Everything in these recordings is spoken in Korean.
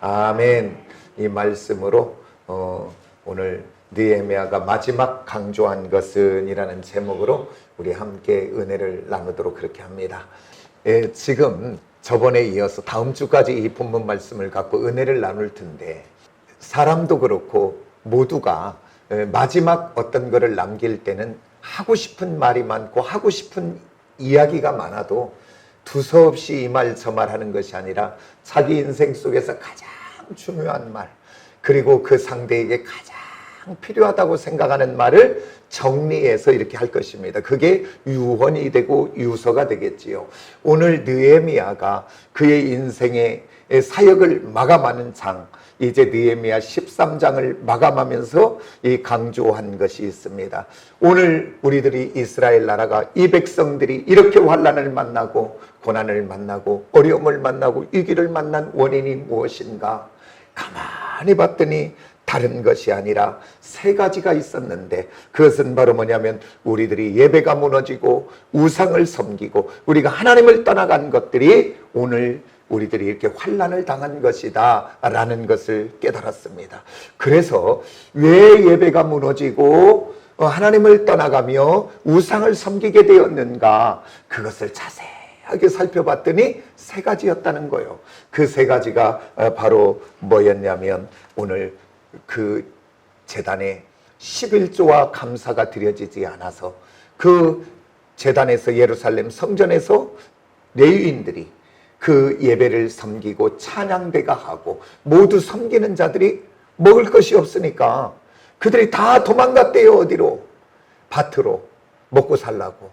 아멘. 이 말씀으로 오늘 느헤미야가 마지막 강조한 것은 이라는 제목으로 우리 함께 은혜를 나누도록 그렇게 합니다. 지금 저번에 이어서 다음 주까지 이 본문 말씀을 갖고 은혜를 나눌 텐데, 사람도 그렇고 모두가 마지막 어떤 거를 남길 때는 하고 싶은 말이 많고 하고 싶은 이야기가 많아도 두서없이 이 말 저 말 하는 것이 아니라 자기 인생 속에서 가장 중요한 말, 그리고 그 상대에게 가장 필요하다고 생각하는 말을 정리해서 이렇게 할 것입니다. 그게 유언이 되고 유서가 되겠지요. 오늘 느헤미야가 그의 인생의 사역을 마감하는 장, 이제 느헤미야 13장을 마감하면서 이 강조한 것이 있습니다. 오늘 우리들이 이스라엘 나라가, 이 백성들이 이렇게 환난을 만나고 고난을 만나고 어려움을 만나고 위기를 만난 원인이 무엇인가? 가만히 봤더니 다른 것이 아니라 세 가지가 있었는데, 그것은 바로 뭐냐면 우리들이 예배가 무너지고 우상을 섬기고 우리가 하나님을 떠나간 것들이 오늘 우리들이 이렇게 환난을 당한 것이다 라는 것을 깨달았습니다. 그래서 왜 예배가 무너지고 하나님을 떠나가며 우상을 섬기게 되었는가, 그것을 자세하게 살펴봤더니 세 가지였다는 거예요. 그 세 가지가 바로 뭐였냐면, 오늘 그 제단에 11조와 감사가 드려지지 않아서 그 제단에서, 예루살렘 성전에서 레위인들이 그 예배를 섬기고 찬양대가 하고 모두 섬기는 자들이 먹을 것이 없으니까 그들이 다 도망갔대요. 어디로? 밭으로 먹고 살라고.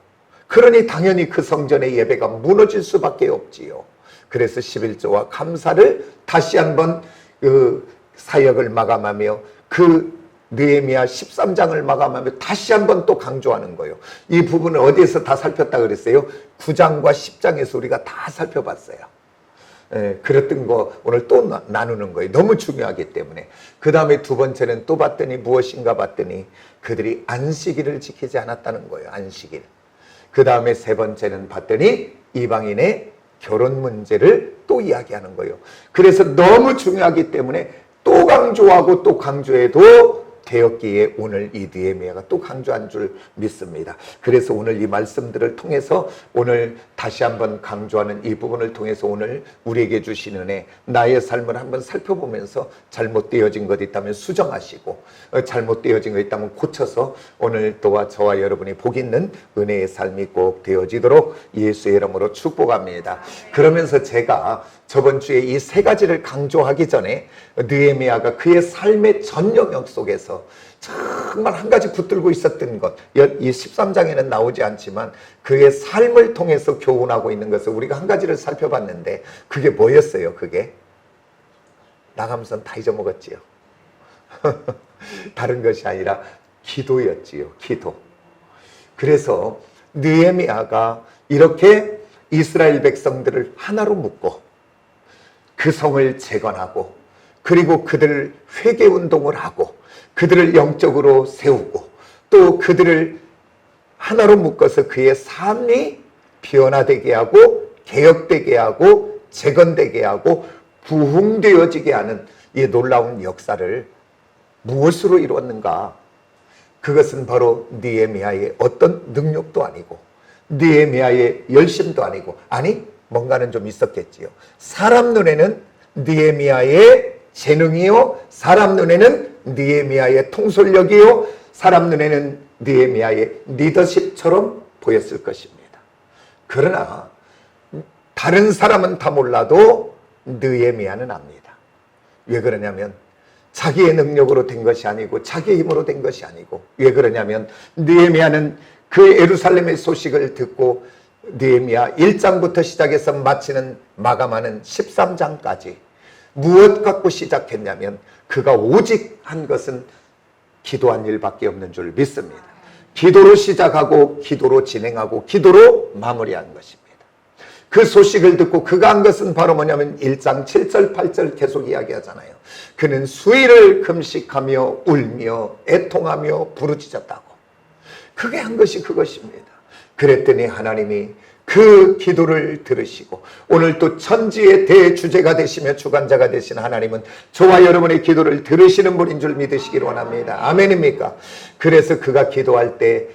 그러니 당연히 그 성전의 예배가 무너질 수밖에 없지요. 그래서 11조와 감사를 다시 한번 그 사역을 마감하며 그 느헤미야 13장을 마감하며 다시 한번 또 강조하는 거예요. 이 부분을 어디에서 다 살폈다 그랬어요? 9장과 10장에서 우리가 다 살펴봤어요. 그랬던 거 오늘 또 나누는 거예요. 너무 중요하기 때문에. 그 다음에 두 번째는 또 봤더니 무엇인가 봤더니 그들이 안식일을 지키지 않았다는 거예요. 안식일. 그 다음에 세 번째는 봤더니 이방인의 결혼 문제를 또 이야기하는 거예요. 그래서 너무 중요하기 때문에 또 강조하고 또 강조해도 되었기에 오늘 이 느헤미야가 또 강조한 줄 믿습니다. 그래서 오늘 이 말씀들을 통해서 오늘 다시 한번 강조하는 이 부분을 통해서 오늘 우리에게 주신 은혜, 나의 삶을 한번 살펴보면서 잘못되어진 것 있다면 수정하시고 잘못되어진 것 있다면 고쳐서 오늘 또한 저와 여러분이 복 있는 은혜의 삶이 꼭 되어지도록 예수의 이름으로 축복합니다. 그러면서 제가 저번 주에 이 세 가지를 강조하기 전에 느헤미야가 그의 삶의 전 영역 속에서 정말 한 가지 붙들고 있었던 것, 이 13장에는 나오지 않지만 그의 삶을 통해서 교훈하고 있는 것을 우리가 한 가지를 살펴봤는데, 그게 뭐였어요? 그게 나감선 다 잊어먹었지요. 다른 것이 아니라 기도였지요. 기도. 그래서 느헤미야가 이렇게 이스라엘 백성들을 하나로 묶고 그 성을 재건하고, 그리고 그들을 회개운동을 하고 그들을 영적으로 세우고 또 그들을 하나로 묶어서 그의 삶이 변화되게 하고 개혁되게 하고 재건되게 하고 부흥되어지게 하는 이 놀라운 역사를 무엇으로 이루었는가? 그것은 바로 느헤미야의 어떤 능력도 아니고 느헤미야의 열심도 아니고, 아니 뭔가는 좀 있었겠지요. 사람 눈에는 느헤미야의 재능이요, 사람 눈에는 느헤미야의 통솔력이요, 사람 눈에는 느헤미야의 리더십처럼 보였을 것입니다. 그러나 다른 사람은 다 몰라도 느헤미야는 압니다. 왜 그러냐면 자기의 능력으로 된 것이 아니고 자기의 힘으로 된 것이 아니고, 왜 그러냐면 느헤미야는 그 예루살렘의 소식을 듣고 느헤미야 1장부터 시작해서 마치는 마감하는 13장까지 무엇 갖고 시작했냐면 그가 오직 한 것은 기도한 일밖에 없는 줄 믿습니다. 기도로 시작하고 기도로 진행하고 기도로 마무리한 것입니다. 그 소식을 듣고 그가 한 것은 바로 뭐냐면 1장 7절 8절 계속 이야기하잖아요. 그는 수일을 금식하며 울며 애통하며 부르짖었다고. 그게 한 것이 그것입니다. 그랬더니 하나님이 그 기도를 들으시고 오늘 또 천지의 대주제가 되시며 주관자가 되신 하나님은 저와 여러분의 기도를 들으시는 분인 줄 믿으시길 원합니다. 아멘입니까? 그래서 그가 기도할 때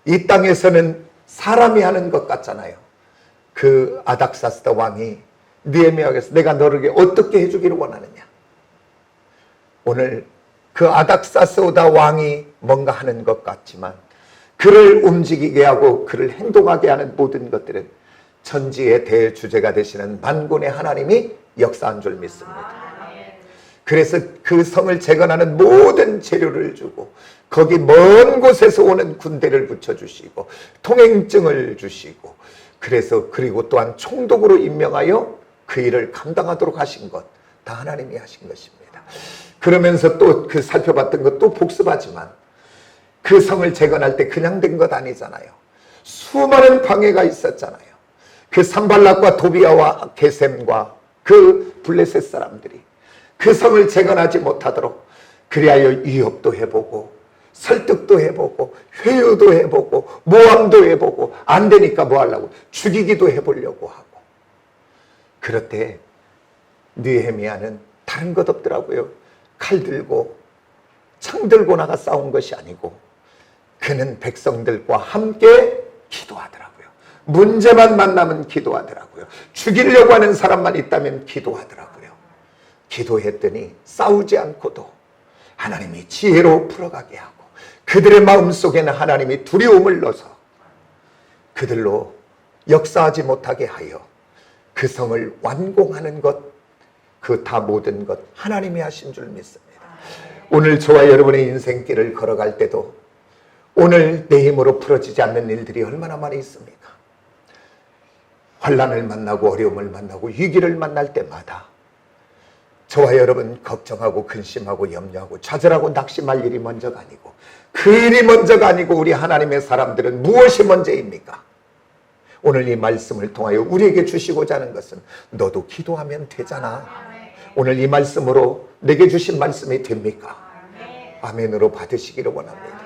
이 땅에서는 사람이 하는 것 같잖아요. 그 아닥사스다 왕이 느헤미야에게서 내가 너를 어떻게 해주기를 원하느냐. 오늘 그 아닥사스다 왕이 뭔가 하는 것 같지만 그를 움직이게 하고 그를 행동하게 하는 모든 것들은 천지의 대주제가 되시는 만군의 하나님이 역사한 줄 믿습니다. 그래서 그 성을 재건하는 모든 재료를 주고 거기 먼 곳에서 오는 군대를 붙여주시고 통행증을 주시고 그래서 그리고 또한 총독으로 임명하여 그 일을 감당하도록 하신 것 다 하나님이 하신 것입니다. 그러면서 또 그 살펴봤던 것도 복습하지만 그 성을 재건할 때 그냥 된 것 아니잖아요. 수많은 방해가 있었잖아요. 그 산발락과 도비아와 게셈과 그 블레셋 사람들이 그 성을 재건하지 못하도록 그리하여 위협도 해보고 설득도 해보고 회유도 해보고 모함도 해보고 안 되니까 뭐 하려고 죽이기도 해보려고 하고 그럴 때 느헤미야는 다른 것 없더라고요. 칼 들고 창 들고 나가 싸운 것이 아니고 그는 백성들과 함께 기도하더라고요. 문제만 만나면 기도하더라고요. 죽이려고 하는 사람만 있다면 기도하더라고요. 기도했더니 싸우지 않고도 하나님이 지혜로 풀어가게 하고 그들의 마음속에는 하나님이 두려움을 넣어서 그들로 역사하지 못하게 하여 그 성을 완공하는 것 그 다 모든 것 하나님이 하신 줄 믿습니다. 오늘 저와 여러분의 인생길을 걸어갈 때도 오늘 내 힘으로 풀어지지 않는 일들이 얼마나 많이 있습니까? 환난을 만나고 어려움을 만나고 위기를 만날 때마다 저와 여러분 걱정하고 근심하고 염려하고 좌절하고 낙심할 일이 먼저가 아니고 그 일이 먼저가 아니고 우리 하나님의 사람들은 무엇이 먼저입니까? 오늘 이 말씀을 통하여 우리에게 주시고자 하는 것은 너도 기도하면 되잖아. 오늘 이 말씀으로 내게 주신 말씀이 됩니까? 아멘으로 받으시기를 원합니다.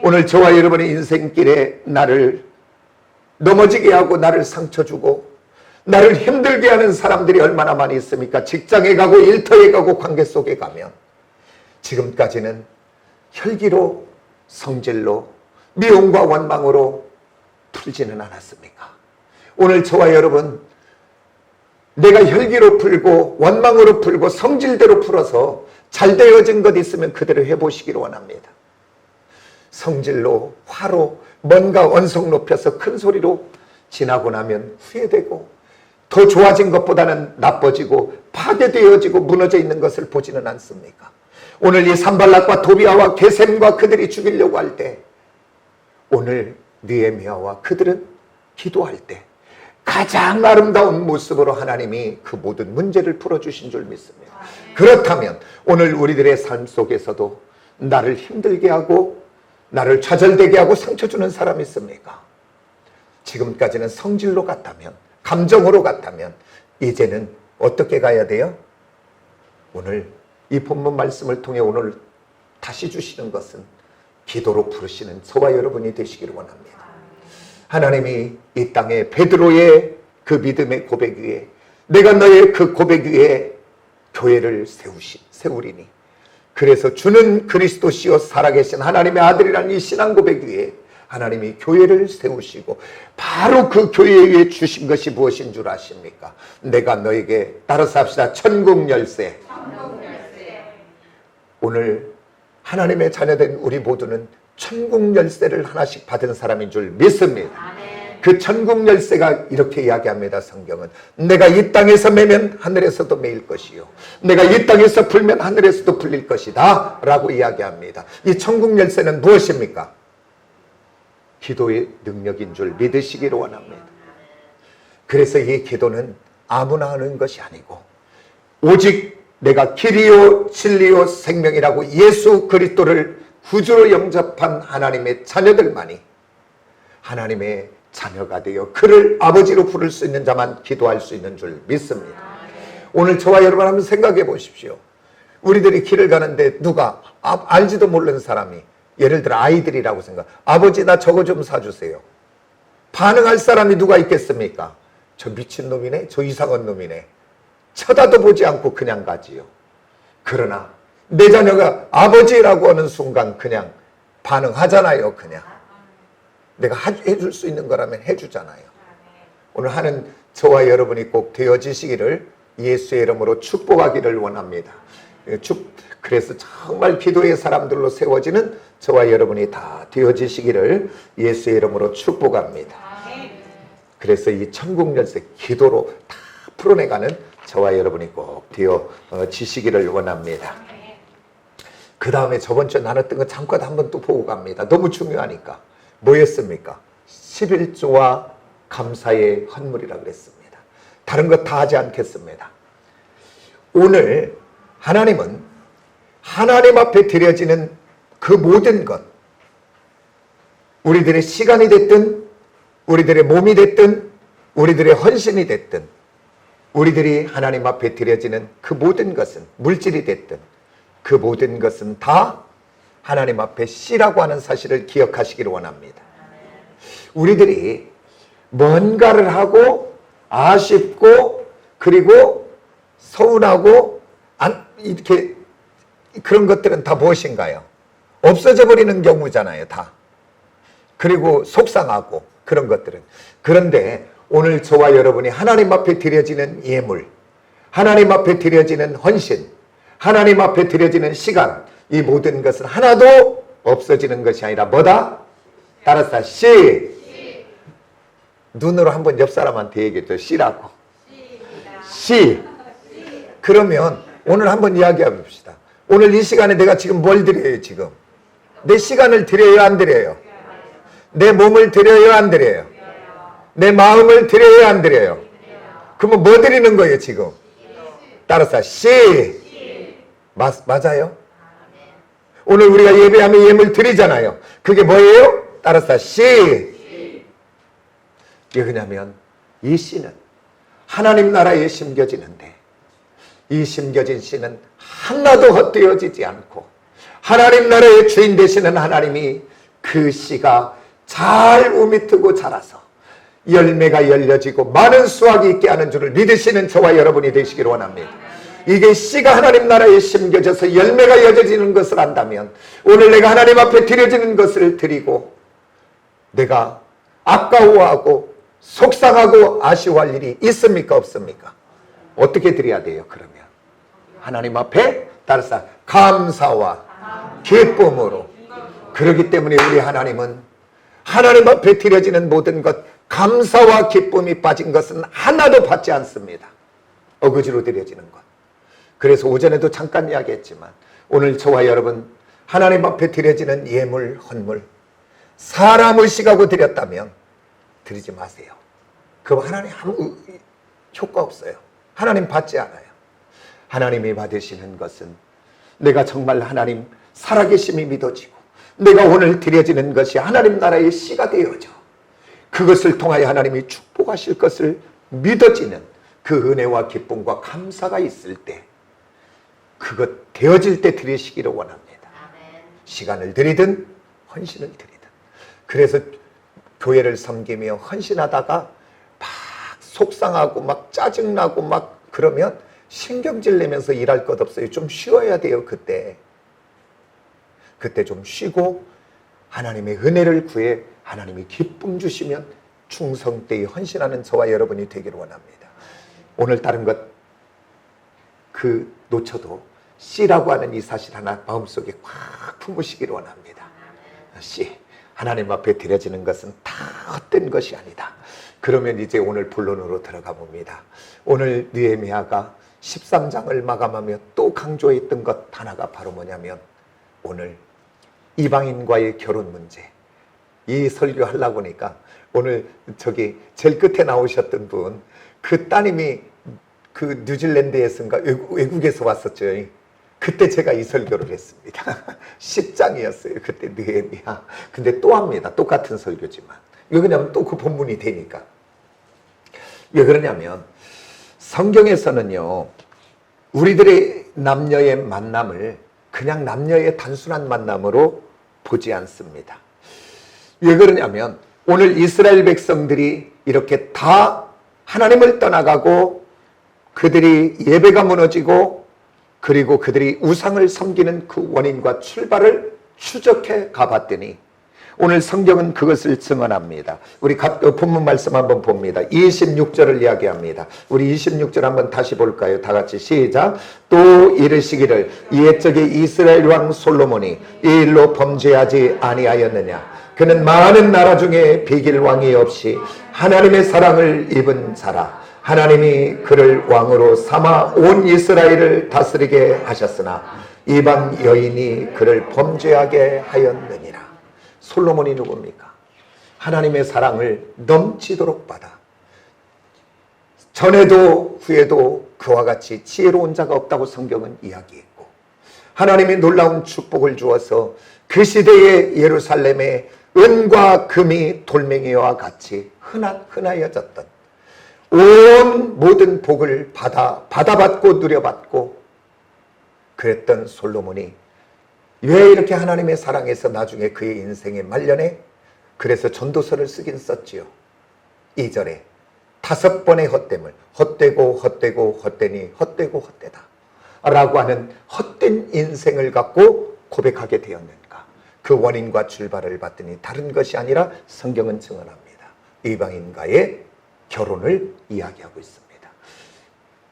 오늘 저와 여러분의 인생길에 나를 넘어지게 하고 나를 상처 주고 나를 힘들게 하는 사람들이 얼마나 많이 있습니까? 직장에 가고 일터에 가고 관계 속에 가면 지금까지는 혈기로 성질로 미움과 원망으로 풀지는 않았습니까? 오늘 저와 여러분 내가 혈기로 풀고 원망으로 풀고 성질대로 풀어서 잘 되어진 것 있으면 그대로 해보시기를 원합니다. 성질로 화로 뭔가 언성 높여서 큰 소리로 지나고 나면 후회되고 더 좋아진 것보다는 나빠지고 파괴되어지고 무너져 있는 것을 보지는 않습니까? 오늘 이 산발락과 도비아와 게셈과 그들이 죽이려고 할 때 오늘 느헤미야와 그들은 기도할 때 가장 아름다운 모습으로 하나님이 그 모든 문제를 풀어주신 줄 믿습니다. 그렇다면 오늘 우리들의 삶 속에서도 나를 힘들게 하고 나를 좌절되게 하고 상처 주는 사람이 있습니까? 지금까지는 성질로 갔다면 감정으로 갔다면 이제는 어떻게 가야 돼요? 오늘 이 본문 말씀을 통해 오늘 다시 주시는 것은 기도로 부르시는 저와 여러분이 되시기를 원합니다. 하나님이 이 땅에 베드로의 그 믿음의 고백 위에 내가 너의 그 고백 위에 교회를 세우리니 그래서 주는 그리스도시요 살아계신 하나님의 아들이라는 이 신앙 고백 위에 하나님이 교회를 세우시고 바로 그 교회 위에 주신 것이 무엇인 줄 아십니까? 내가 너에게 따라서 합시다. 천국 열쇠. 오늘 하나님의 자녀된 우리 모두는 천국 열쇠를 하나씩 받은 사람인 줄 믿습니다. 그 천국 열쇠가 이렇게 이야기합니다. 성경은 내가 이 땅에서 매면 하늘에서도 매일 것이요 내가 이 땅에서 풀면 하늘에서도 풀릴 것이다 라고 이야기합니다. 이 천국 열쇠는 무엇입니까? 기도의 능력인 줄 믿으시기를 원합니다. 그래서 이 기도는 아무나 하는 것이 아니고 오직 내가 길이요 진리요 생명이라고 예수 그리스도를 구주로 영접한 하나님의 자녀들만이 하나님의 자녀가 되어 그를 아버지로 부를 수 있는 자만 기도할 수 있는 줄 믿습니다. 오늘 저와 여러분 한번 생각해 보십시오. 우리들이 길을 가는데 누가 알지도 모르는 사람이 예를 들어 아이들이라고 생각 아버지 나 저거 좀 사주세요. 반응할 사람이 누가 있겠습니까? 저 미친놈이네, 저 이상한 놈이네. 쳐다도 보지 않고 그냥 가지요. 그러나 내 자녀가 아버지라고 하는 순간 그냥 반응하잖아요. 그냥 내가 해줄 수 있는 거라면 해주잖아요. 오늘 하는 저와 여러분이 꼭 되어지시기를 예수의 이름으로 축복하기를 원합니다. 그래서 정말 기도의 사람들로 세워지는 저와 여러분이 다 되어지시기를 예수의 이름으로 축복합니다. 그래서 이 천국 열쇠 기도로 다 풀어내가는 저와 여러분이 꼭 되어지시기를 원합니다. 그 다음에 저번 주에 나눴던 거 잠깐 한번 또 보고 갑니다. 너무 중요하니까. 뭐였습니까? 11조와 감사의 헌물이라고 그랬습니다. 다른 것 다 하지 않겠습니다. 오늘 하나님은 하나님 앞에 드려지는 그 모든 것, 우리들의 시간이 됐든 우리들의 몸이 됐든 우리들의 헌신이 됐든 우리들이 하나님 앞에 드려지는 그 모든 것은 물질이 됐든 그 모든 것은 다 하나님 앞에 씨라고 하는 사실을 기억하시기를 원합니다. 우리들이 뭔가를 하고 아쉽고 그리고 서운하고 이렇게 그런 것들은 다 무엇인가요? 없어져 버리는 경우잖아요. 다. 그리고 속상하고 그런 것들은. 그런데 오늘 저와 여러분이 하나님 앞에 드려지는 예물, 하나님 앞에 드려지는 헌신, 하나님 앞에 드려지는 시간, 이 모든 것은 하나도 없어지는 것이 아니라 뭐다? 따라서 씨. 눈으로 한번 옆 사람한테 얘기했죠. 씨라고. 씨. 그러면 오늘 한번 이야기해 봅시다. 오늘 이 시간에 내가 지금 뭘 드려요? 지금 내 시간을 드려요? 안 드려요? 내 몸을 드려요? 안 드려요? 내 마음을 드려요? 안 드려요? 그러면 뭐 드리는 거예요? 지금 따라서 씨. 맞아요? 오늘 우리가 예배하면 예물 드리잖아요. 그게 뭐예요? 따라서 씨. 이게 그냐면 이 씨는 하나님 나라에 심겨지는데 이 심겨진 씨는 하나도 헛되어지지 않고 하나님 나라의 주인 되시는 하나님이 그 씨가 잘 우미트고 자라서 열매가 열려지고 많은 수확이 있게 하는 줄을 믿으시는 저와 여러분이 되시기를 원합니다. 이게 씨가 하나님 나라에 심겨져서 열매가 여겨지는 것을 안다면 오늘 내가 하나님 앞에 드려지는 것을 드리고 내가 아까워하고 속상하고 아쉬워할 일이 있습니까? 없습니까? 어떻게 드려야 돼요? 그러면 하나님 앞에 따라서 감사와 기쁨으로. 그렇기 때문에 우리 하나님은 하나님 앞에 드려지는 모든 것, 감사와 기쁨이 빠진 것은 하나도 받지 않습니다. 어거지로 드려지는 것. 그래서 오전에도 잠깐 이야기했지만 오늘 저와 여러분 하나님 앞에 드려지는 예물, 헌물, 사람 의식하고 드렸다면 드리지 마세요. 그럼 하나님 아무 효과 없어요. 하나님 받지 않아요. 하나님이 받으시는 것은 내가 정말 하나님 살아계심이 믿어지고 내가 오늘 드려지는 것이 하나님 나라의 씨가 되어져 그것을 통하여 하나님이 축복하실 것을 믿어지는 그 은혜와 기쁨과 감사가 있을 때 그것 되어질 때 드리시기를 원합니다. 시간을 드리든 헌신을 드리든. 그래서 교회를 섬기며 헌신하다가 막 속상하고 막 짜증나고 막 그러면 신경질 내면서 일할 것 없어요. 좀 쉬어야 돼요. 그때 좀 쉬고 하나님의 은혜를 구해 하나님이 기쁨 주시면 충성되이 헌신하는 저와 여러분이 되기를 원합니다. 오늘 다른 것 놓쳐도 씨라고 하는 이 사실 하나 마음속에 꽉 품으시기를 원합니다. 씨, 하나님 앞에 드려지는 것은 다 헛된 것이 아니다. 그러면 이제 오늘 본론으로 들어가 봅니다. 오늘 느헤미야가 13장을 마감하며 또 강조했던 것 하나가 바로 뭐냐면 오늘 이방인과의 결혼 문제. 이 설교 하려고 하니까 오늘 저기 제일 끝에 나오셨던 분, 그 따님이 그 뉴질랜드에서인가 외국에서 왔었죠. 그때 제가 이 설교를 했습니다. 10장이었어요. 그때 느헤미야. 근데 또 합니다. 똑같은 설교지만. 왜 그러냐면 또 그 본문이 되니까. 왜 그러냐면 성경에서는요. 우리들의 남녀의 만남을 그냥 남녀의 단순한 만남으로 보지 않습니다. 왜 그러냐면 오늘 이스라엘 백성들이 이렇게 다 하나님을 떠나가고 그들이 예배가 무너지고 그리고 그들이 우상을 섬기는 그 원인과 출발을 추적해 가봤더니 오늘 성경은 그것을 증언합니다. 우리 본문 말씀 한번 봅니다. 26절을 이야기합니다. 우리 26절 한번 다시 볼까요? 다 같이 시작. 또 이르시기를 옛적에 이스라엘 왕 솔로몬이 이 일로 범죄하지 아니하였느냐. 그는 많은 나라 중에 비길 왕이 없이 하나님의 사랑을 입은 자라. 하나님이 그를 왕으로 삼아 온 이스라엘을 다스리게 하셨으나 이방 여인이 그를 범죄하게 하였느니라. 솔로몬이 누굽니까? 하나님의 사랑을 넘치도록 받아 전에도 후에도 그와 같이 지혜로운 자가 없다고 성경은 이야기했고 하나님이 놀라운 축복을 주어서 그 시대의 예루살렘에 은과 금이 돌멩이와 같이 흔하여졌던 온 모든 복을 받아받고 누려받고 그랬던 솔로몬이 왜 이렇게 하나님의 사랑에서 나중에 그의 인생의 말년에 그래서 전도서를 쓰긴 썼지요. 2절에 5번의 헛됨을 헛되고 헛되고 헛되니 헛되고 헛되다 라고 하는 헛된 인생을 갖고 고백하게 되었는가. 그 원인과 출발을 봤더니 다른 것이 아니라 성경은 증언합니다. 이방인과의 결혼을 이야기하고 있습니다.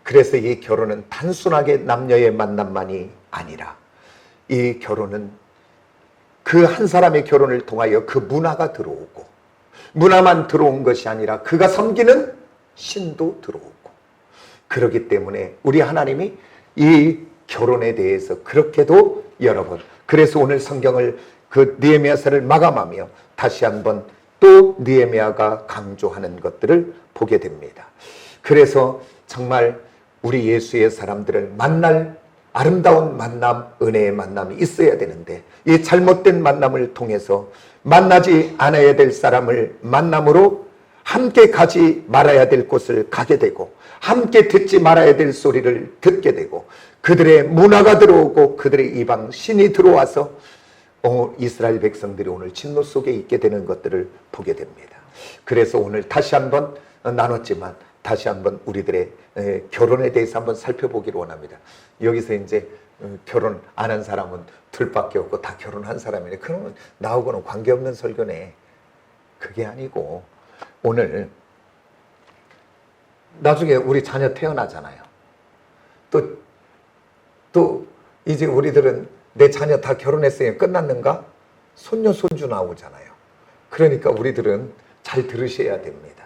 그래서 이 결혼은 단순하게 남녀의 만남만이 아니라 이 결혼은 그 한 사람의 결혼을 통하여 그 문화가 들어오고 문화만 들어온 것이 아니라 그가 섬기는 신도 들어오고 그렇기 때문에 우리 하나님이 이 결혼에 대해서 그렇게도 여러 번 그래서 오늘 성경을 그 느헤미야서를 마감하며 다시 한번 또 느헤미야가 강조하는 것들을 보게 됩니다. 그래서 정말 우리 예수의 사람들을 만날 아름다운 만남, 은혜의 만남이 있어야 되는데 이 잘못된 만남을 통해서 만나지 않아야 될 사람을 만남으로 함께 가지 말아야 될 곳을 가게 되고 함께 듣지 말아야 될 소리를 듣게 되고 그들의 문화가 들어오고 그들의 이방 신이 들어와서 이스라엘 백성들이 오늘 진노 속에 있게 되는 것들을 보게 됩니다. 그래서 오늘 다시 한번 나눴지만 다시 한번 우리들의 결혼에 대해서 한번 살펴보기를 원합니다. 여기서 이제 결혼 안 한 사람은 둘밖에 없고 다 결혼한 사람이네. 그러면 나하고는 관계없는 설교네. 그게 아니고 오늘 나중에 우리 자녀 태어나잖아요. 또 이제 우리들은 내 자녀 다 결혼했으니 끝났는가? 손녀 손주 나오잖아요. 그러니까 우리들은 잘 들으셔야 됩니다.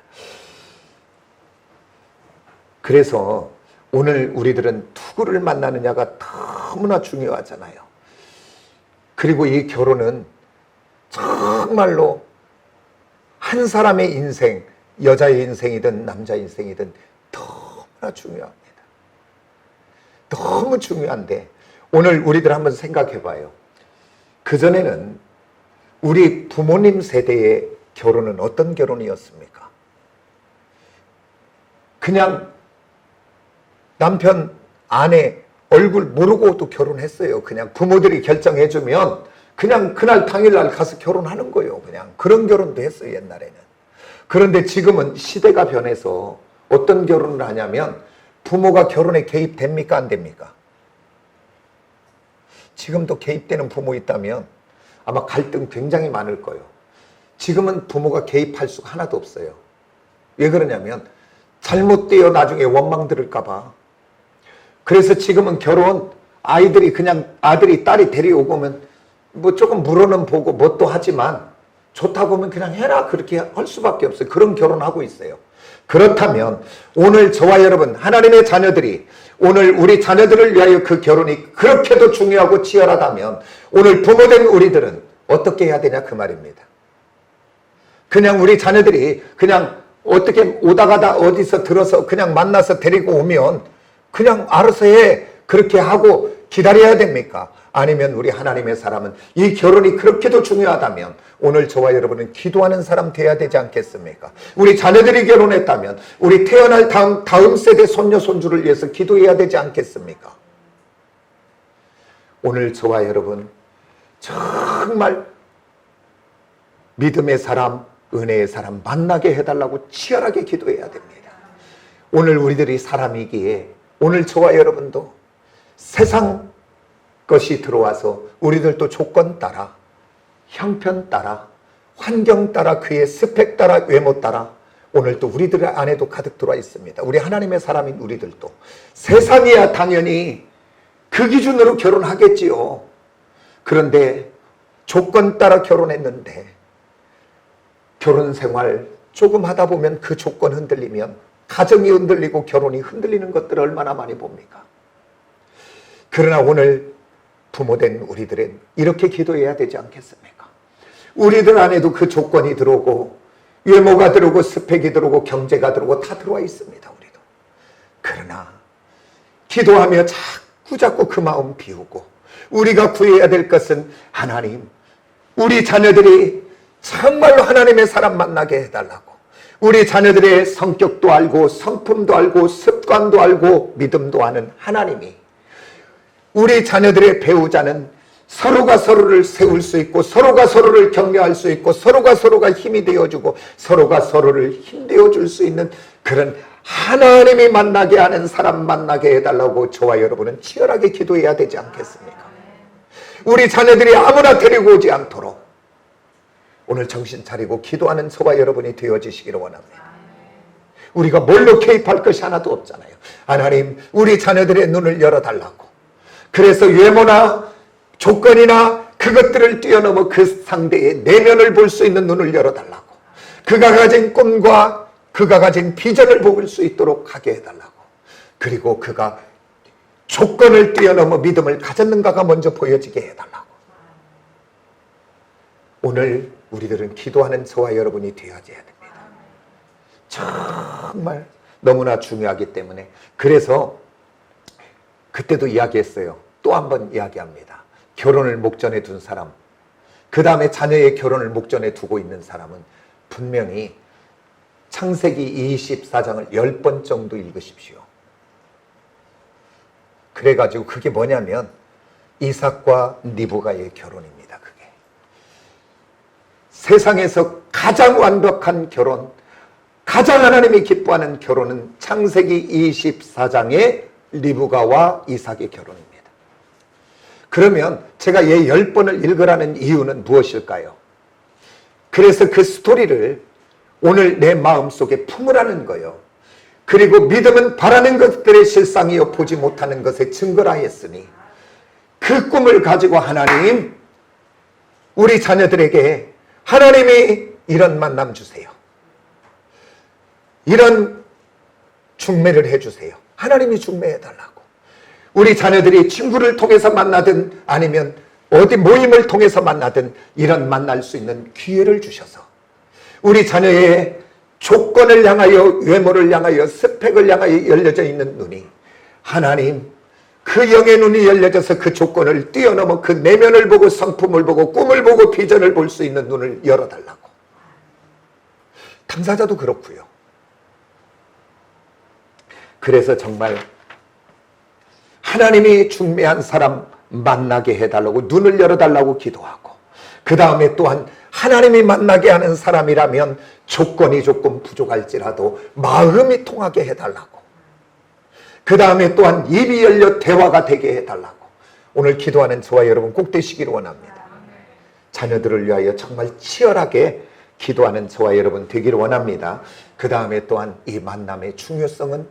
그래서 오늘 우리들은 누구를 만나느냐가 너무나 중요하잖아요. 그리고 이 결혼은 정말로 한 사람의 인생, 여자의 인생이든 남자의 인생이든 너무나 중요합니다. 너무 중요한데 오늘 우리들 한번 생각해 봐요. 그전에는 우리 부모님 세대의 결혼은 어떤 결혼이었습니까? 그냥 남편, 아내 얼굴 모르고도 결혼했어요. 그냥 부모들이 결정해주면 그냥 그날 당일날 가서 결혼하는 거예요. 그냥 그런 결혼도 했어요. 옛날에는. 그런데 지금은 시대가 변해서 어떤 결혼을 하냐면 부모가 결혼에 개입됩니까? 안 됩니까? 지금도 개입되는 부모 있다면 아마 갈등 굉장히 많을 거예요. 지금은 부모가 개입할 수가 하나도 없어요. 왜 그러냐면 잘못되어 나중에 원망 들을까 봐. 그래서 지금은 결혼 아이들이 그냥 아들이 딸이 데려오고 오면 뭐 조금 물어는 보고 뭣도 하지만 좋다고 하면 그냥 해라 그렇게 할 수밖에 없어요. 그런 결혼하고 있어요. 그렇다면 오늘 저와 여러분 하나님의 자녀들이 오늘 우리 자녀들을 위하여 그 결혼이 그렇게도 중요하고 치열하다면 오늘 부모된 우리들은 어떻게 해야 되냐 그 말입니다. 그냥 우리 자녀들이 그냥 어떻게 오다 가다 어디서 들어서 그냥 만나서 데리고 오면 그냥 알아서 해 그렇게 하고 기다려야 됩니까? 아니면 우리 하나님의 사람은 이 결혼이 그렇게도 중요하다면 오늘 저와 여러분은 기도하는 사람 돼야 되지 않겠습니까? 우리 자녀들이 결혼했다면 우리 태어날 다음 세대 손녀 손주를 위해서 기도해야 되지 않겠습니까? 오늘 저와 여러분 정말 믿음의 사람, 은혜의 사람 만나게 해달라고 치열하게 기도해야 됩니다. 오늘 우리들이 사람이기에 오늘 저와 여러분도 세상 것이 들어와서 우리들도 조건 따라, 형편 따라, 환경 따라, 그의 스펙 따라, 외모 따라 오늘 또 우리들 안에도 가득 들어와 있습니다. 우리 하나님의 사람인 우리들도 세상이야 당연히 그 기준으로 결혼하겠지요. 그런데 조건 따라 결혼했는데 결혼 생활 조금 하다 보면 그 조건 흔들리면 가정이 흔들리고 결혼이 흔들리는 것들을 얼마나 많이 봅니까? 그러나 오늘 부모된 우리들은 이렇게 기도해야 되지 않겠습니까? 우리들 안에도 그 조건이 들어오고 외모가 들어오고 스펙이 들어오고 경제가 들어오고 다 들어와 있습니다. 우리도. 그러나 기도하며 자꾸 그 마음 비우고 우리가 구해야 될 것은 하나님, 우리 자녀들이 정말로 하나님의 사람 만나게 해달라고, 우리 자녀들의 성격도 알고 성품도 알고 습관도 알고 믿음도 아는 하나님이 우리 자녀들의 배우자는 서로가 서로를 세울 수 있고 서로가 서로를 격려할 수 있고 서로가 힘이 되어주고 서로가 서로를 힘되어 줄 수 있는 그런 하나님이 만나게 하는 사람 만나게 해달라고 저와 여러분은 치열하게 기도해야 되지 않겠습니까? 우리 자녀들이 아무나 데리고 오지 않도록 오늘 정신 차리고 기도하는 저와 여러분이 되어지시기를 원합니다. 우리가 뭘로 개입할 것이 하나도 없잖아요. 하나님, 우리 자녀들의 눈을 열어달라고. 그래서 외모나 조건이나 그것들을 뛰어넘어 그 상대의 내면을 볼 수 있는 눈을 열어달라고. 그가 가진 꿈과 그가 가진 비전을 볼 수 있도록 하게 해달라고. 그리고 그가 조건을 뛰어넘어 믿음을 가졌는가가 먼저 보여지게 해달라고. 오늘 우리들은 기도하는 저와 여러분이 되어야 됩니다. 정말 너무나 중요하기 때문에 그래서 그때도 이야기했어요. 또 한 번 이야기합니다. 결혼을 목전에 둔 사람, 그 다음에 자녀의 결혼을 목전에 두고 있는 사람은 분명히 창세기 24장을 10번 정도 읽으십시오. 그래가지고 그게 뭐냐면 이삭과 리브가의 결혼입니다. 그게 세상에서 가장 완벽한 결혼, 가장 하나님이 기뻐하는 결혼은 창세기 24장의 리브가와 이삭의 결혼입니다. 그러면 제가 얘 10번을 읽으라는 이유는 무엇일까요? 그래서 그 스토리를 오늘 내 마음속에 품으라는 거예요. 그리고 믿음은 바라는 것들의 실상이요 보지 못하는 것의 증거라 했으니 그 꿈을 가지고 하나님, 우리 자녀들에게 하나님이 이런 만남 주세요. 이런 중매를 해주세요. 하나님이 중매해달라고. 우리 자녀들이 친구를 통해서 만나든 아니면 어디 모임을 통해서 만나든 이런 만날 수 있는 기회를 주셔서 우리 자녀의 조건을 향하여 외모를 향하여 스펙을 향하여 열려져 있는 눈이 하나님, 그 영의 눈이 열려져서 그 조건을 뛰어넘어 그 내면을 보고 성품을 보고 꿈을 보고 비전을 볼 수 있는 눈을 열어달라고. 당사자도 그렇고요. 그래서 정말 하나님이 중매한 사람 만나게 해달라고 눈을 열어달라고 기도하고 그 다음에 또한 하나님이 만나게 하는 사람이라면 조건이 조금 부족할지라도 마음이 통하게 해달라고. 그 다음에 또한 입이 열려 대화가 되게 해달라고. 오늘 기도하는 저와 여러분 꼭 되시기를 원합니다. 자녀들을 위하여 정말 치열하게 기도하는 저와 여러분 되기를 원합니다. 그 다음에 또한 이 만남의 중요성은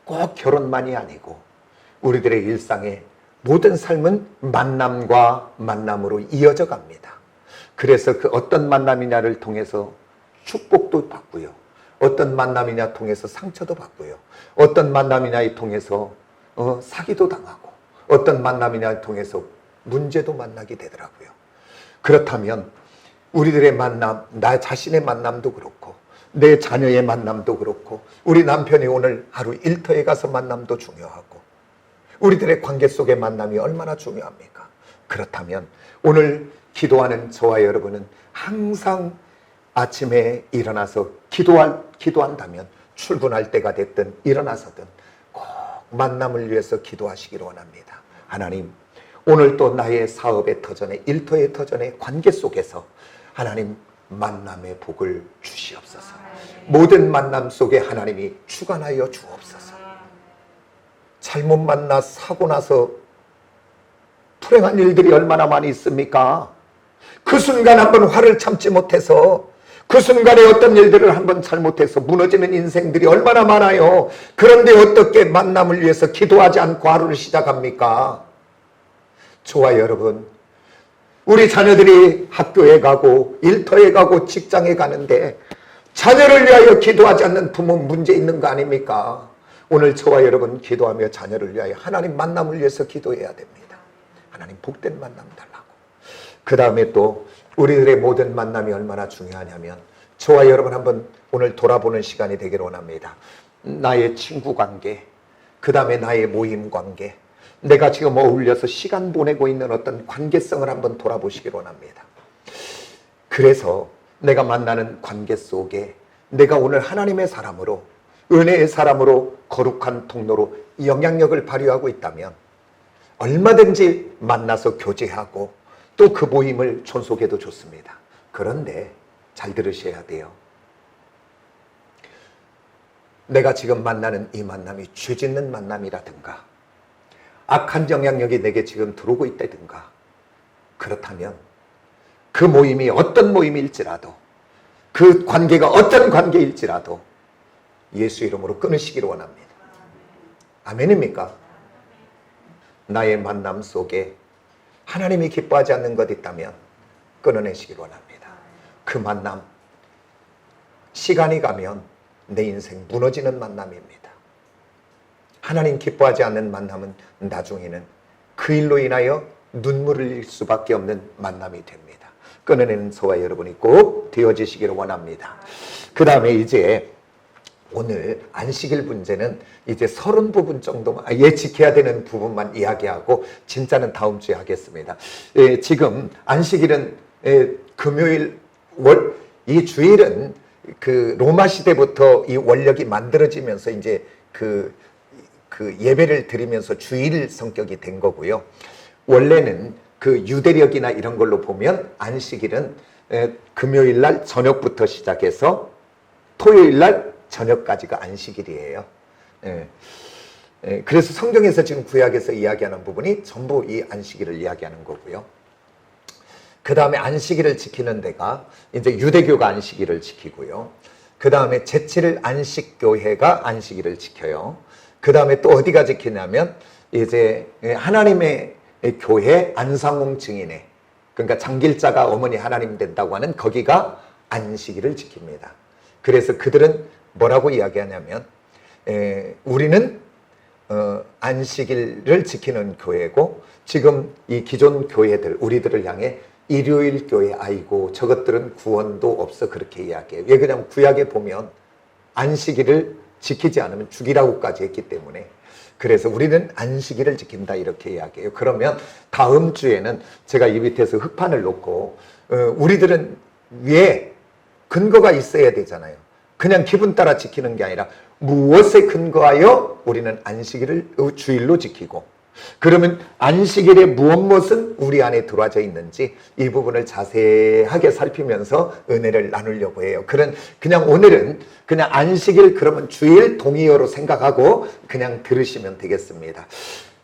꼭 결혼만이 아니고 우리들의 일상의 모든 삶은 만남과 만남으로 이어져 갑니다. 그래서 그 어떤 만남이냐를 통해서 축복도 받고요. 어떤 만남이냐 통해서 상처도 받고요. 어떤 만남이냐에 통해서 사기도 당하고 어떤 만남이냐에 통해서 문제도 만나게 되더라고요. 그렇다면 우리들의 만남, 나 자신의 만남도 그렇고 내 자녀의 만남도 그렇고 우리 남편이 오늘 하루 일터에 가서 만남도 중요하고 우리들의 관계 속의 만남이 얼마나 중요합니까? 그렇다면 오늘 기도하는 저와 여러분은 항상 아침에 일어나서 기도한다면 출근할 때가 됐든 일어나서든 꼭 만남을 위해서 기도하시기를 원합니다. 하나님, 오늘 또 나의 사업의 터전에 일터의 터전에 관계 속에서 하나님 만남의 복을 주시옵소서. 모든 만남 속에 하나님이 주관하여 주옵소서. 잘못 만나 사고 나서 불행한 일들이 얼마나 많이 있습니까? 그 순간 한번 화를 참지 못해서, 그 순간에 어떤 일들을 한번 잘못해서 무너지는 인생들이 얼마나 많아요. 그런데 어떻게 만남을 위해서 기도하지 않고 하루를 시작합니까? 저와 여러분, 우리 자녀들이 학교에 가고 일터에 가고 직장에 가는데 자녀를 위하여 기도하지 않는 부모는 문제 있는 거 아닙니까? 오늘 저와 여러분 기도하며 자녀를 위하여 하나님 만남을 위해서 기도해야 됩니다. 하나님 복된 만남 달라고. 그 다음에 또 우리들의 모든 만남이 얼마나 중요하냐면, 저와 여러분 한번 오늘 돌아보는 시간이 되기를 원합니다. 나의 친구 관계, 그 다음에 나의 모임 관계, 내가 지금 어울려서 시간 보내고 있는 어떤 관계성을 한번 돌아보시기를 원합니다. 그래서 내가 만나는 관계 속에 내가 오늘 하나님의 사람으로, 은혜의 사람으로 거룩한 통로로 영향력을 발휘하고 있다면 얼마든지 만나서 교제하고 또 그 모임을 존속해도 좋습니다. 그런데 잘 들으셔야 돼요. 내가 지금 만나는 이 만남이 죄 짓는 만남이라든가 악한 영향력이 내게 지금 들어오고 있다든가, 그렇다면 그 모임이 어떤 모임일지라도, 그 관계가 어떤 관계일지라도 예수 이름으로 끊으시기를 원합니다. 아멘입니까? 나의 만남 속에 하나님이 기뻐하지 않는 것 있다면 끊어내시기를 원합니다. 그 만남, 시간이 가면 내 인생 무너지는 만남입니다. 하나님 기뻐하지 않는 만남은 나중에는 그 일로 인하여 눈물을 흘릴 수밖에 없는 만남이 됩니다. 끊어내는 저와 여러분이 꼭 되어지시기를 원합니다. 그 다음에 이제 오늘 안식일 문제는 이제 30부분 정도만, 지켜야 되는 부분만 이야기하고 진짜는 다음 주에 하겠습니다. 지금 안식일은 금요일, 이 주일은 그 로마 시대부터 이 원력이 만들어지면서 이제 그 예배를 드리면서 주일 성격이 된 거고요. 원래는 그 유대력이나 이런 걸로 보면 안식일은 금요일 날 저녁부터 시작해서 토요일 날 저녁까지가 안식일이에요. 그래서 성경에서 지금 구약에서 이야기하는 부분이 전부 이 안식일을 이야기하는 거고요. 그 다음에 안식일을 지키는 데가 이제 유대교가 안식일을 지키고요. 그 다음에 제7일 안식교회가 안식일을 지켜요. 그 다음에 또 어디가 지키냐면 이제 하나님의 교회 안상홍 증인회, 그러니까 장길자가 어머니 하나님 된다고 하는 거기가 안식일을 지킵니다. 그래서 그들은 뭐라고 이야기하냐면 우리는 안식일을 지키는 교회고, 지금 이 기존 교회들, 우리들을 향해 일요일 교회, 아이고 저것들은 구원도 없어, 그렇게 이야기해요. 왜 그러냐면 구약에 보면 안식일을 지키지 않으면 죽이라고까지 했기 때문에, 그래서 우리는 안식일을 지킨다 이렇게 이야기해요. 그러면 다음 주에는 제가 이 밑에서 흑판을 놓고 우리들은 위에 근거가 있어야 되잖아요. 그냥 기분 따라 지키는 게 아니라 무엇에 근거하여 우리는 안식일을 주일로 지키고, 그러면 안식일의 무엇은 우리 안에 들어와져 있는지 이 부분을 자세하게 살피면서 은혜를 나누려고 해요. 그냥 오늘은 그냥 안식일 그러면 주일 동의어로 생각하고 그냥 들으시면 되겠습니다.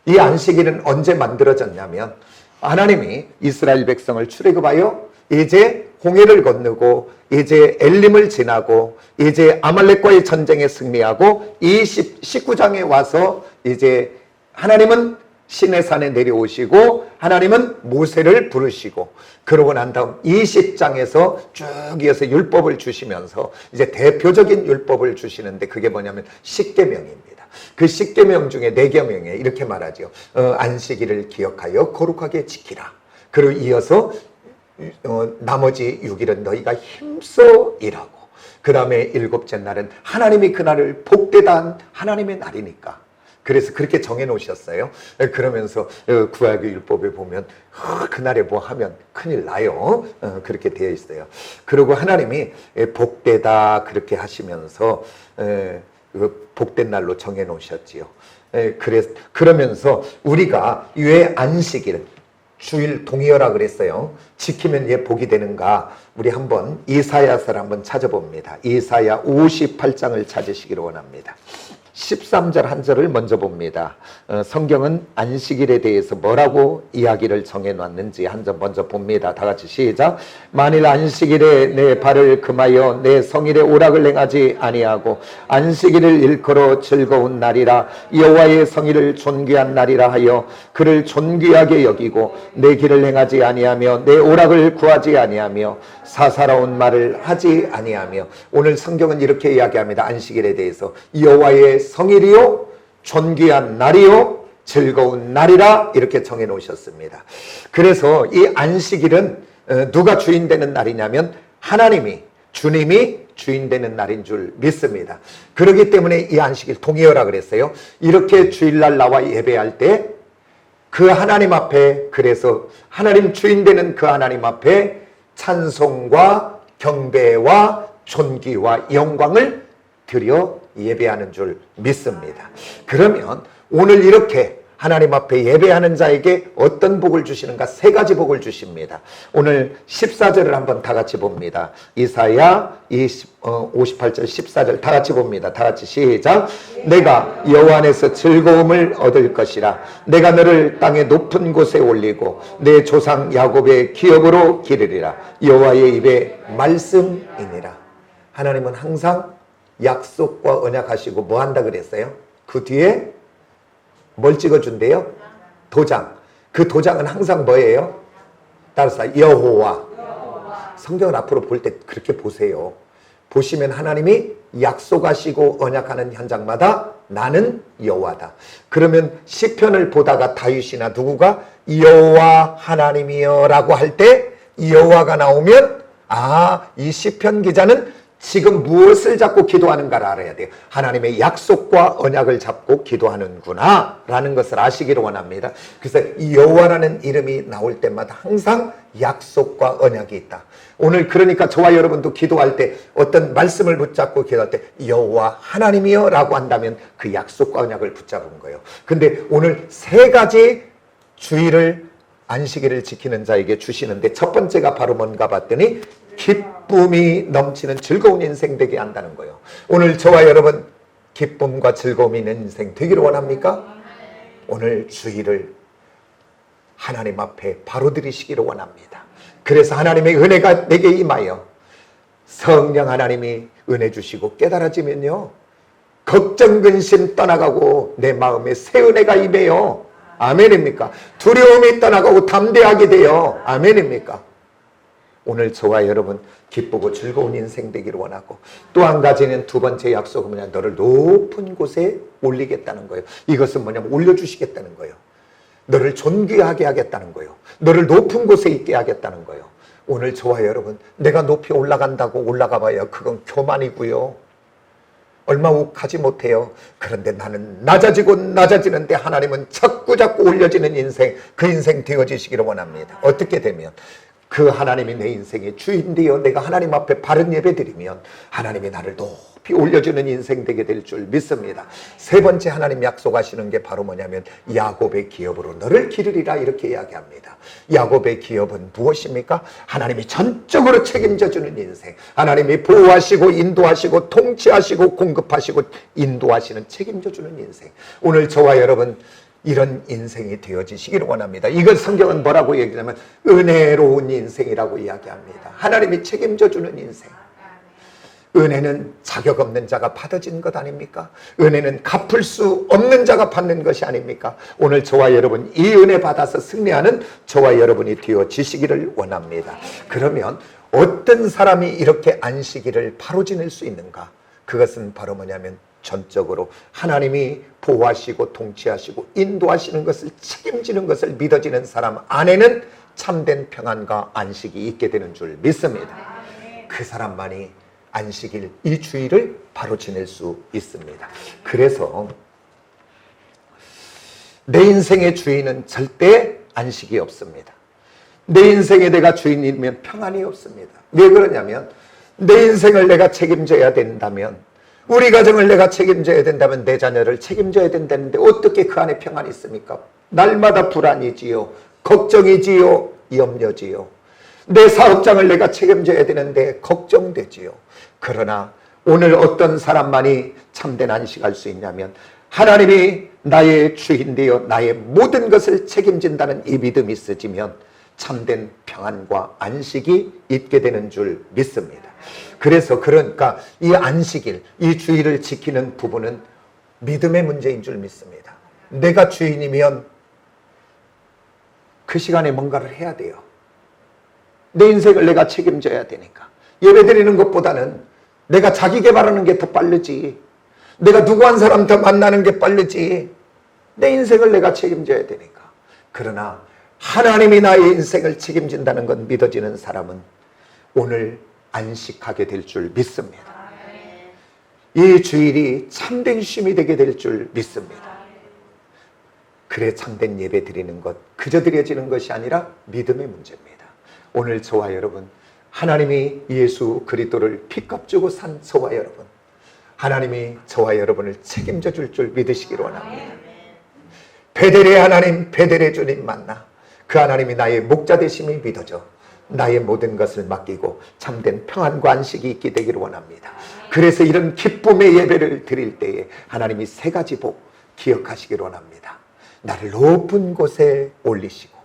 이 안식일은 언제 만들어졌냐면 하나님이 이스라엘 백성을 출애굽하여 이제 홍해를 건너고 이제 엘림을 지나고 이제 아말렉과의 전쟁에 승리하고 이 19장에 와서 이제 하나님은 시내산에 내려오시고 하나님은 모세를 부르시고, 그러고 난 다음 20장에서 쭉 이어서 율법을 주시면서 이제 대표적인 율법을 주시는데 그게 뭐냐면 십계명입니다. 그 10계명 중에 4계명에 이렇게 말하죠. 안식일을 기억하여 거룩하게 지키라. 그리고 이어서 나머지 6일은 너희가 힘써 일하고, 그 다음에 7째 날은 하나님이 그날을 복되다 한 하나님의 날이니까 그래서 그렇게 정해 놓으셨어요. 그러면서 구약의 율법에 보면 그날에 뭐 하면 큰일 나요. 그렇게 되어 있어요. 그리고 하나님이 복되다 그렇게 하시면서 복된 날로 정해 놓으셨지요. 그러면서 우리가 왜 안식일, 주일 동의어라 그랬어요. 지키면 얘 복이 되는가? 우리 한번 이사야서를 한번 찾아봅니다. 이사야 58장을 찾으시기를 원합니다. 13절 한 절을 먼저 봅니다. 성경은 안식일에 대해서 뭐라고 이야기를 정해놨는지 한 절 먼저 봅니다. 다 같이 시작. 만일 안식일에 내 발을 금하여 내 성일에 오락을 행하지 아니하고 안식일을 일컬어 즐거운 날이라 여호와의 성일을 존귀한 날이라 하여 그를 존귀하게 여기고 내 길을 행하지 아니하며 내 오락을 구하지 아니하며 사사로운 말을 하지 아니하며. 오늘 성경은 이렇게 이야기합니다. 안식일에 대해서 여호와의 성일이요 존귀한 날이요 즐거운 날이라 이렇게 정해 놓으셨습니다. 그래서 이 안식일은 누가 주인 되는 날이냐면 하나님이, 주님이 주인 되는 날인 줄 믿습니다. 그렇기 때문에 이 안식일 동의어라 그랬어요. 이렇게 주일날 나와 예배할 때 그 하나님 앞에, 그래서 하나님 주인 되는 그 하나님 앞에 찬송과 경배와 존귀와 영광을 드려 예배하는 줄 믿습니다. 그러면 오늘 이렇게 하나님 앞에 예배하는 자에게 어떤 복을 주시는가? 세 가지 복을 주십니다. 오늘 14절을 한번 다 같이 봅니다. 이사야 58절 14절 다 같이 봅니다. 다 같이 시작. 내가 여호와 안에서 즐거움을 얻을 것이라. 내가 너를 땅의 높은 곳에 올리고 내 조상 야곱의 기업으로 기르리라. 여호와의 입에 말씀이니라. 하나님은 항상 약속과 언약하시고 뭐 한다 그랬어요? 그 뒤에 뭘 찍어준대요? 도장. 그 도장은 항상 뭐예요? 따라서 여호와. 성경을 앞으로 볼 때 그렇게 보세요. 보시면 하나님이 약속하시고 언약하는 현장마다 나는 여호와다. 그러면 시편을 보다가 다윗이나 누구가 여호와 하나님이여 라고 할 때 여호와가 나오면 이 시편 기자는 지금 무엇을 잡고 기도하는가를 알아야 돼요. 하나님의 약속과 언약을 잡고 기도하는구나 라는 것을 아시기를 원합니다. 그래서 이 여호와라는 이름이 나올 때마다 항상 약속과 언약이 있다. 오늘 그러니까 저와 여러분도 기도할 때 어떤 말씀을 붙잡고 기도할 때 여호와 하나님이여 라고 한다면 그 약속과 언약을 붙잡은 거예요. 근데 오늘 세 가지 주의를 안식일을 지키는 자에게 주시는데 첫 번째가 바로 뭔가 봤더니 기쁨이 넘치는 즐거운 인생 되게 한다는 거예요. 오늘 저와 여러분 기쁨과 즐거움이 있는 인생 되기를 원합니까? 오늘 주일을 하나님 앞에 바로 드리시기를 원합니다. 그래서 하나님의 은혜가 내게 임하여 성령 하나님이 은혜 주시고 깨달아지면요 걱정 근심 떠나가고 내 마음에 새 은혜가 임해요. 아멘입니까? 두려움이 떠나가고 담대하게 돼요. 아멘입니까? 오늘 저와 여러분 기쁘고 즐거운 인생 되기를 원하고, 또 한 가지는 두 번째 약속은 뭐냐? 너를 높은 곳에 올리겠다는 거예요. 이것은 뭐냐면 올려주시겠다는 거예요. 너를 존귀하게 하겠다는 거예요. 너를 높은 곳에 있게 하겠다는 거예요. 오늘 저와 여러분 내가 높이 올라간다고 올라가 봐야 그건 교만이고요. 얼마 가지 못해요. 그런데 나는 낮아지고 낮아지는데 하나님은 자꾸 올려지는 인생, 그 인생 되어지시기를 원합니다. 어떻게 되면 그 하나님이 내 인생의 주인 되어 내가 하나님 앞에 바른 예배 드리면 하나님이 나를 높이 올려주는 인생 되게 될 줄 믿습니다. 세 번째 하나님 약속하시는 게 바로 뭐냐면 야곱의 기업으로 너를 기르리라 이렇게 이야기합니다. 야곱의 기업은 무엇입니까? 하나님이 전적으로 책임져 주는 인생, 하나님이 보호하시고 인도하시고 통치하시고 공급하시고 인도하시는 책임져 주는 인생. 오늘 저와 여러분 이런 인생이 되어지시기를 원합니다. 이걸 성경은 뭐라고 얘기하냐면 은혜로운 인생이라고 이야기합니다. 하나님이 책임져 주는 인생. 은혜는 자격 없는 자가 받아진 것 아닙니까? 은혜는 갚을 수 없는 자가 받는 것이 아닙니까? 오늘 저와 여러분 이 은혜 받아서 승리하는 저와 여러분이 되어지시기를 원합니다. 그러면 어떤 사람이 이렇게 안식일을 바로 지낼 수 있는가? 그것은 바로 뭐냐면 전적으로 하나님이 보호하시고 통치하시고 인도하시는 것을 책임지는 것을 믿어지는 사람 안에는 참된 평안과 안식이 있게 되는 줄 믿습니다. 그 사람만이 안식일 이 주일을 바로 지낼 수 있습니다. 그래서 내 인생의 주인은 절대 안식이 없습니다. 내 인생에 내가 주인이면 평안이 없습니다. 왜 그러냐면 내 인생을 내가 책임져야 된다면, 우리 가정을 내가 책임져야 된다면 내 자녀를 책임져야 된다는데 어떻게 그 안에 평안이 있습니까? 날마다 불안이지요. 걱정이지요. 염려지요. 내 사업장을 내가 책임져야 되는데 걱정되지요. 그러나 오늘 어떤 사람만이 참된 안식할 수 있냐면 하나님이 나의 주인 되어 나의 모든 것을 책임진다는 이 믿음이 있어지면 참된 평안과 안식이 있게 되는 줄 믿습니다. 그래서 그러니까 이 안식일, 이 주일을 지키는 부분은 믿음의 문제인 줄 믿습니다. 내가 주인이면 그 시간에 뭔가를 해야 돼요. 내 인생을 내가 책임져야 되니까. 예배드리는 것보다는 내가 자기 개발하는 게 더 빠르지. 내가 누구 한 사람 더 만나는 게 빠르지. 내 인생을 내가 책임져야 되니까. 그러나 하나님이 나의 인생을 책임진다는 건 믿어지는 사람은 오늘 안식하게 될 줄 믿습니다. 이 주일이 참된 쉼이 되게 될 줄 믿습니다. 그래 참된 예배 드리는 것, 그저 드려지는 것이 아니라 믿음의 문제입니다. 오늘 저와 여러분, 하나님이 예수 그리스도를 피값 주고 산 저와 여러분, 하나님이 저와 여러분을 책임져 줄 줄 믿으시기를 원합니다. 베델의 하나님, 베델의 주님 만나 그 하나님이 나의 목자 되심이 믿어져 나의 모든 것을 맡기고 참된 평안과 안식이 있게 되기를 원합니다. 그래서 이런 기쁨의 예배를 드릴 때에 하나님이 세 가지 복 기억하시기를 원합니다. 나를 높은 곳에 올리시고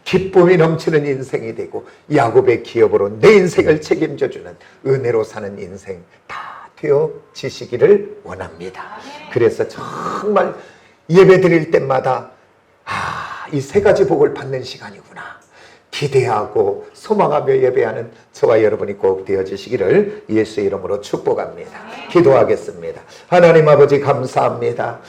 기쁨이 넘치는 인생이 되고 야곱의 기업으로 내 인생을 책임져주는 은혜로 사는 인생 다 되어지시기를 원합니다. 그래서 정말 예배 드릴 때마다 이 세 가지 복을 받는 시간이구나 기대하고 소망하며 예배하는 저와 여러분이 꼭 되어지시기를 예수의 이름으로 축복합니다. 기도하겠습니다. 하나님 아버지 감사합니다.